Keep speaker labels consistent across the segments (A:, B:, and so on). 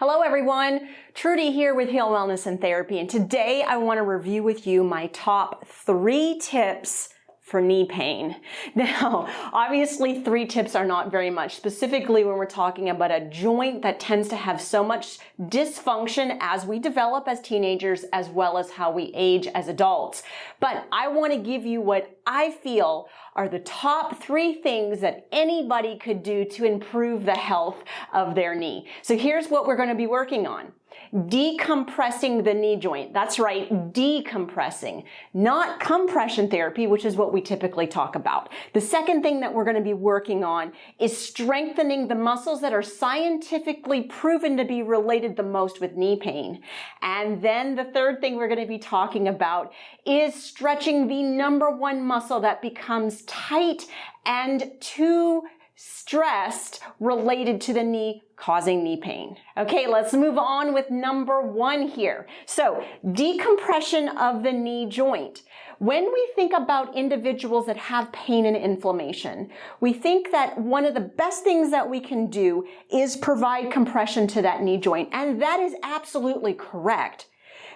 A: Hello everyone, Trudy here with Heal Wellness and Therapy, and today I want to review with you my top 3 tips for knee pain. Now, obviously 3 tips are not very much, specifically when we're talking about a joint that tends to have so much dysfunction as we develop as teenagers as well as how we age as adults. But I want to give you what I feel are the top 3 things that anybody could do to improve the health of their knee. So here's what we're going to be working on. Decompressing the knee joint. That's right, decompressing, not compression therapy, which is what we typically talk about. The second thing that we're going to be working on is strengthening the muscles that are scientifically proven to be related the most with knee pain. And then the third thing we're going to be talking about is stretching the #1 muscle that becomes tight and too stressed related to the knee, causing knee pain. Okay, let's move on with #1 here. So, decompression of the knee joint. When we think about individuals that have pain and inflammation, we think that one of the best things that we can do is provide compression to that knee joint, and that is absolutely correct.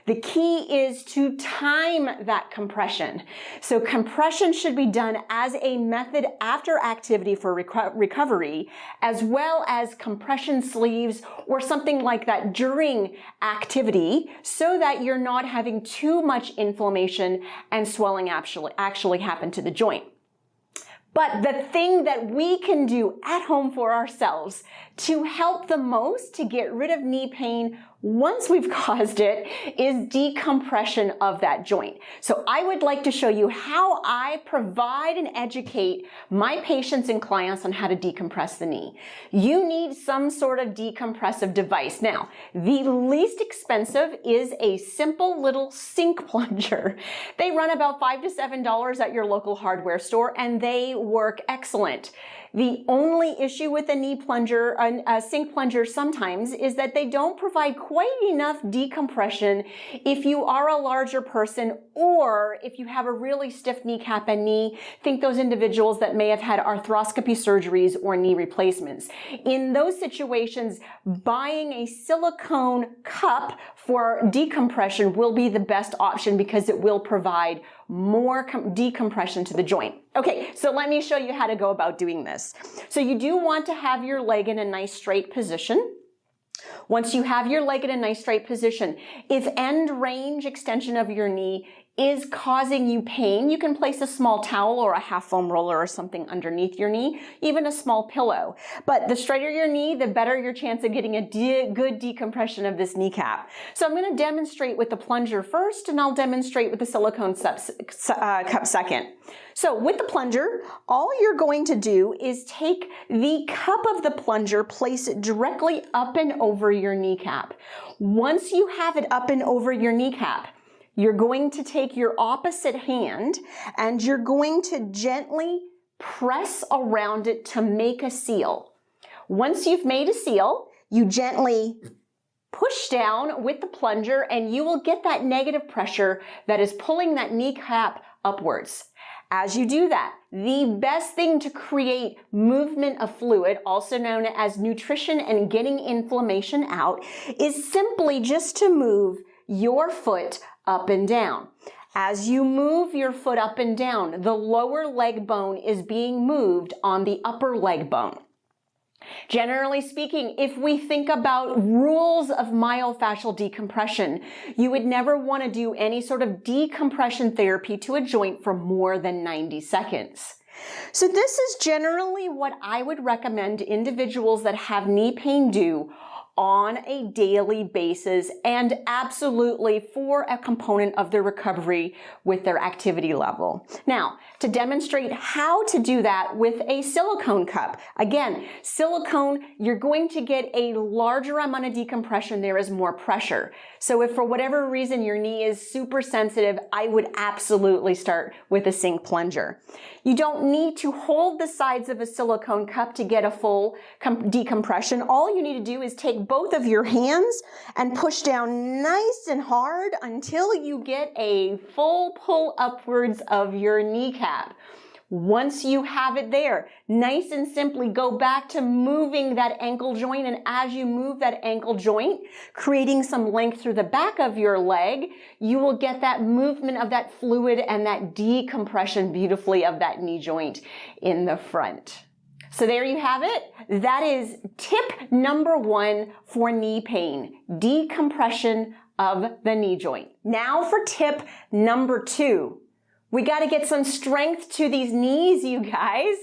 A: The key is to time that compression. So compression should be done as a method after activity for recovery, as well as compression sleeves or something like that during activity, so that you're not having too much inflammation and swelling actually happen to the joint. But the thing that we can do at home for ourselves to help the most to get rid of knee pain once we've caused it is decompression of that joint. So I would like to show you how I provide and educate my patients and clients on how to decompress the knee. You need some sort of decompressive device. Now, the least expensive is a simple little sink plunger. They run about $5 to $7 at your local hardware store, and they work excellent. The only issue with a knee plunger, a sink plunger sometimes, is that they don't provide quite enough decompression if you are a larger person or if you have a really stiff kneecap and knee. Think those individuals that may have had arthroscopy surgeries or knee replacements. In those situations, buying a silicone cup for decompression will be the best option because it will provide more decompression to the joint. Okay, so let me show you how to go about doing this. So you do want to have your leg in a nice straight position. Once you have your leg in a nice straight position, if end range extension of your knee is causing you pain, you can place a small towel or a half foam roller or something underneath your knee, even a small pillow. But the straighter your knee, the better your chance of getting a good decompression of this kneecap. So I'm going to demonstrate with the plunger first, and I'll demonstrate with the silicone cup second. So with the plunger, all you're going to do is take the cup of the plunger, place it directly up and over your kneecap. Once you have it up and over your kneecap, you're going to take your opposite hand and you're going to gently press around it to make a seal. Once you've made a seal, you gently push down with the plunger and you will get that negative pressure that is pulling that kneecap upwards. As you do that, the best thing to create movement of fluid, also known as nutrition and getting inflammation out, is simply just to move your foot up and down. As you move your foot up and down, the lower leg bone is being moved on the upper leg bone. Generally speaking, if we think about rules of myofascial decompression, you would never want to do any sort of decompression therapy to a joint for more than 90 seconds. So this is generally what I would recommend individuals that have knee pain do on a daily basis, and absolutely for a component of their recovery with their activity level. Now, to demonstrate how to do that with a silicone cup. Again, silicone, you're going to get a larger amount of decompression. There is more pressure. So if for whatever reason your knee is super sensitive, I would absolutely start with a sink plunger. You don't need to hold the sides of a silicone cup to get a full decompression. All you need to do is take both of your hands and push down nice and hard until you get a full pull upwards of your kneecap. Once you have it there, nice and simply go back to moving that ankle joint, and as you move that ankle joint, creating some length through the back of your leg, you will get that movement of that fluid and that decompression beautifully of that knee joint in the front. So there you have it. That is tip number 1 for knee pain, decompression of the knee joint. Now for tip number 2. We got to get some strength to these knees, you guys.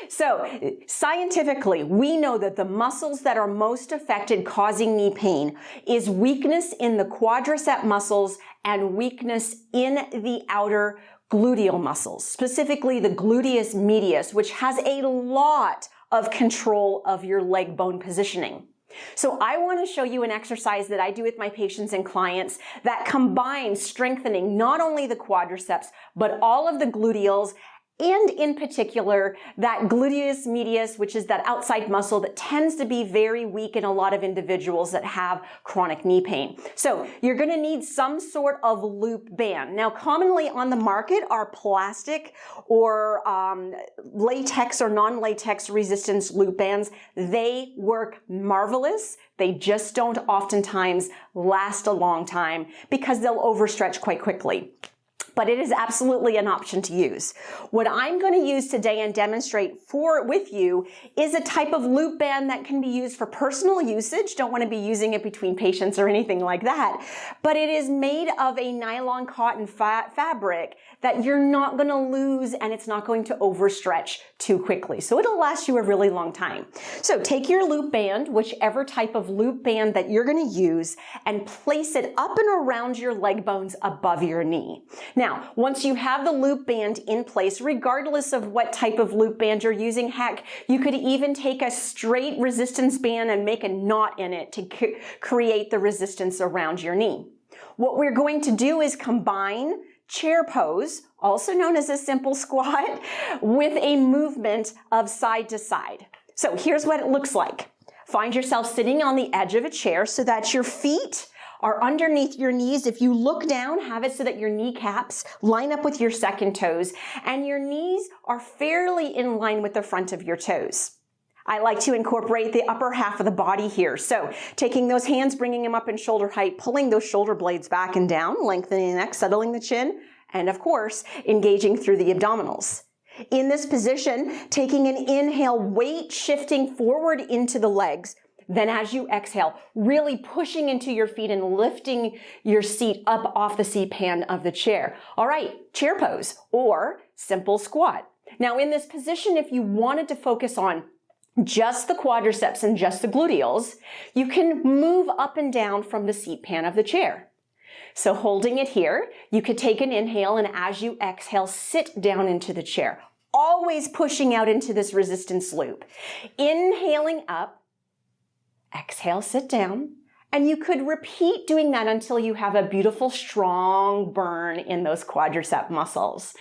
A: So scientifically, we know that the muscles that are most affected causing knee pain is weakness in the quadricep muscles and weakness in the outer gluteal muscles, specifically the gluteus medius, which has a lot of control of your leg bone positioning. So I want to show you an exercise that I do with my patients and clients that combines strengthening not only the quadriceps, but all of the gluteals, and in particular, that gluteus medius, which is that outside muscle that tends to be very weak in a lot of individuals that have chronic knee pain. So you're going to need some sort of loop band. Now, commonly on the market are plastic or latex or non-latex resistance loop bands. They work marvelous. They just don't oftentimes last a long time because they'll overstretch quite quickly. But it is absolutely an option to use. What I'm going to use today and demonstrate with you is a type of loop band that can be used for personal usage. Don't want to be using it between patients or anything like that. But it is made of a nylon cotton fabric that you're not going to lose, and it's not going to overstretch too quickly. So it'll last you a really long time. So take your loop band, whichever type of loop band that you're going to use, and place it up and around your leg bones above your knee. Now, once you have the loop band in place, regardless of what type of loop band you're using, heck, you could even take a straight resistance band and make a knot in it to create the resistance around your knee. What we're going to do is combine chair pose, also known as a simple squat, with a movement of side to side. So here's what it looks like. Find yourself sitting on the edge of a chair so that your feet are underneath your knees. If you look down, have it so that your kneecaps line up with your second toes and your knees are fairly in line with the front of your toes. I like to incorporate the upper half of the body here. So taking those hands, bringing them up in shoulder height, pulling those shoulder blades back and down, lengthening the neck, settling the chin, and of course, engaging through the abdominals. In this position, taking an inhale, weight shifting forward into the legs. Then as you exhale, really pushing into your feet and lifting your seat up off the seat pan of the chair. All right, chair pose or simple squat. Now in this position, if you wanted to focus on just the quadriceps and just the gluteals, you can move up and down from the seat pan of the chair. So holding it here, you could take an inhale, and as you exhale, sit down into the chair, always pushing out into this resistance loop. Inhaling up, exhale, sit down, and you could repeat doing that until you have a beautiful, strong burn in those quadricep muscles.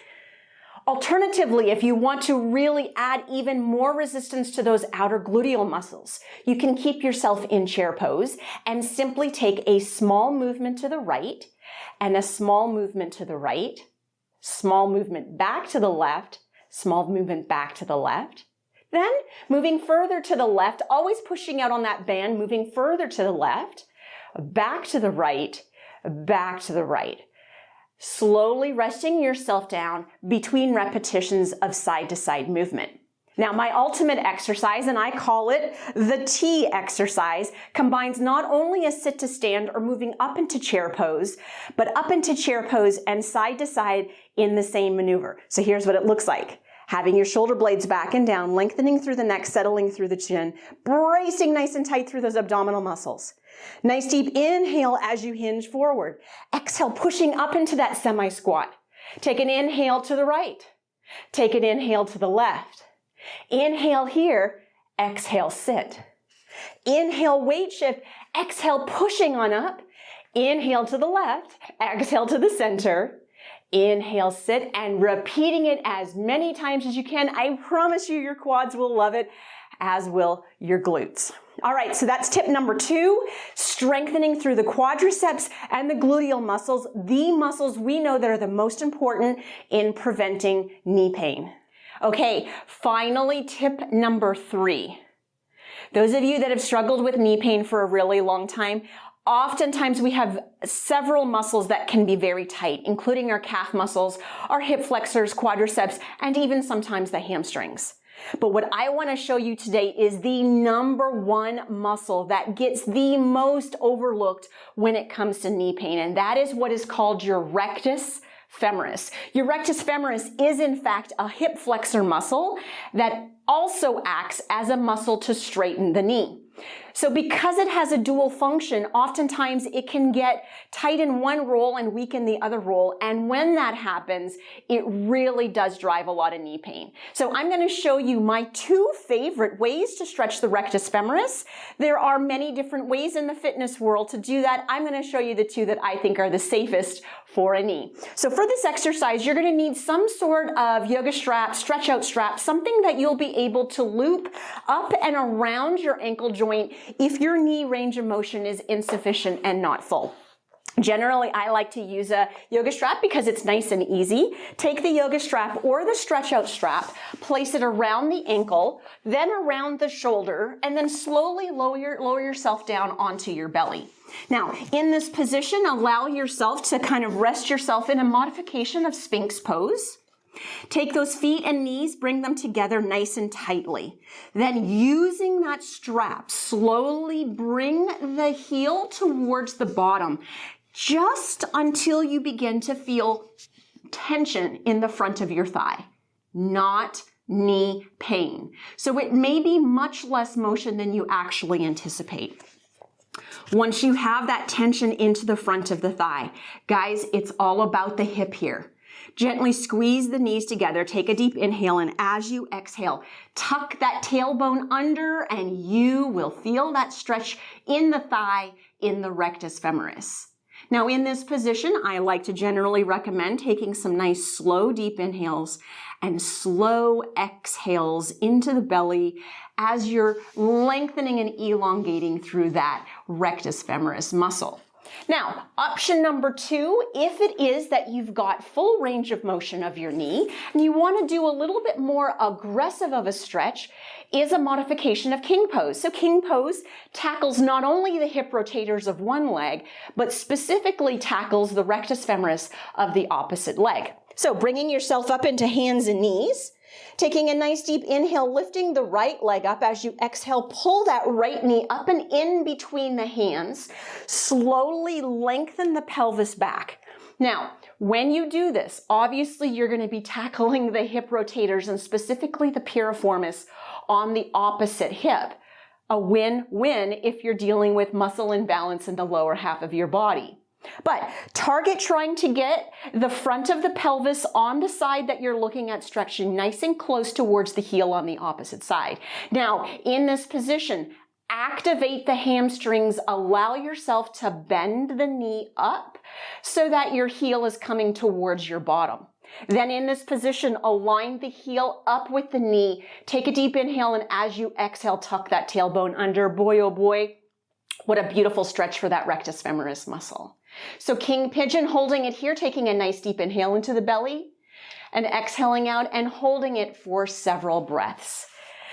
A: Alternatively, if you want to really add even more resistance to those outer gluteal muscles, you can keep yourself in chair pose and simply take a small movement to the right and a small movement to the right, small movement back to the left, small movement back to the left. Then moving further to the left, always pushing out on that band, moving further to the left, back to the right, back to the right. Slowly resting yourself down between repetitions of side-to-side movement. Now, my ultimate exercise, and I call it the T exercise, combines not only a sit to stand or moving up into chair pose, but up into chair pose and side to side in the same maneuver. So here's what it looks like. Having your shoulder blades back and down, lengthening through the neck, settling through the chin, bracing nice and tight through those abdominal muscles. Nice deep inhale as you hinge forward. Exhale, pushing up into that semi-squat. Take an inhale to the right. Take an inhale to the left. Inhale here, exhale, sit. Inhale, weight shift. Exhale, pushing on up. Inhale to the left, exhale to the center. Inhale, sit, and repeating it as many times as you can. I promise you your quads will love it, as will your glutes. All right, so that's tip number 2, strengthening through the quadriceps and the gluteal muscles, the muscles we know that are the most important in preventing knee pain. Okay, finally, tip number 3. Those of you that have struggled with knee pain for a really long time, oftentimes we have several muscles that can be very tight, including our calf muscles, our hip flexors, quadriceps, and even sometimes the hamstrings. But what I want to show you today is the number 1 muscle that gets the most overlooked when it comes to knee pain, and that is what is called your rectus femoris. Your rectus femoris is in fact a hip flexor muscle that also acts as a muscle to straighten the knee. So because it has a dual function, oftentimes it can get tight in one role and weak in the other role. And when that happens, it really does drive a lot of knee pain. So I'm going to show you my 2 favorite ways to stretch the rectus femoris. There are many different ways in the fitness world to do that. I'm going to show you the 2 that I think are the safest for a knee. So for this exercise, you're going to need some sort of yoga strap, stretch out strap, something that you'll be able to loop up and around your ankle joint if your knee range of motion is insufficient and not full. Generally, I like to use a yoga strap because it's nice and easy. Take the yoga strap or the stretch out strap, place it around the ankle, then around the shoulder, and then slowly lower yourself down onto your belly. Now, in this position, allow yourself to kind of rest yourself in a modification of Sphinx pose. Take those feet and knees, bring them together nice and tightly. Then using that strap, slowly bring the heel towards the bottom, just until you begin to feel tension in the front of your thigh, not knee pain. So it may be much less motion than you actually anticipate. Once you have that tension into the front of the thigh, guys, it's all about the hip here. Gently squeeze the knees together, take a deep inhale, and as you exhale, tuck that tailbone under and you will feel that stretch in the thigh, in the rectus femoris. Now in this position, I like to generally recommend taking some nice slow deep inhales and slow exhales into the belly as you're lengthening and elongating through that rectus femoris muscle. Now, option number 2, if it is that you've got full range of motion of your knee and you want to do a little bit more aggressive of a stretch, is a modification of king pose. So king pose tackles not only the hip rotators of one leg, but specifically tackles the rectus femoris of the opposite leg. So bringing yourself up into hands and knees, taking a nice deep inhale, lifting the right leg up. As you exhale, pull that right knee up and in between the hands. Slowly lengthen the pelvis back. Now, when you do this, obviously you're going to be tackling the hip rotators and specifically the piriformis on the opposite hip. A win-win if you're dealing with muscle imbalance in the lower half of your body. But target trying to get the front of the pelvis on the side that you're looking at stretching nice and close towards the heel on the opposite side. Now, in this position, activate the hamstrings, allow yourself to bend the knee up so that your heel is coming towards your bottom. Then in this position, align the heel up with the knee, take a deep inhale, and as you exhale, tuck that tailbone under. Boy, oh boy, what a beautiful stretch for that rectus femoris muscle. So king pigeon, holding it here, taking a nice deep inhale into the belly and exhaling out and holding it for several breaths.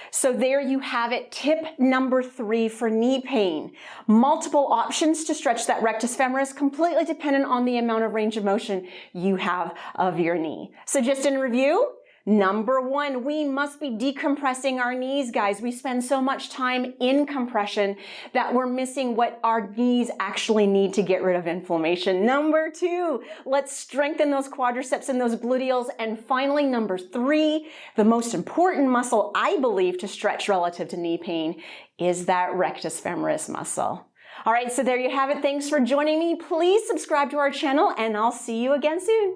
A: So there you have it. Tip number 3 for knee pain. Multiple options to stretch that rectus femoris, completely dependent on the amount of range of motion you have of your knee. So just in review, number 1, we must be decompressing our knees, guys. We spend so much time in compression that we're missing what our knees actually need to get rid of inflammation. Number 2, let's strengthen those quadriceps and those gluteals. And finally, number 3, the most important muscle I believe to stretch relative to knee pain is that rectus femoris muscle. All right, so there you have it. Thanks for joining me. Please subscribe to our channel and I'll see you again soon.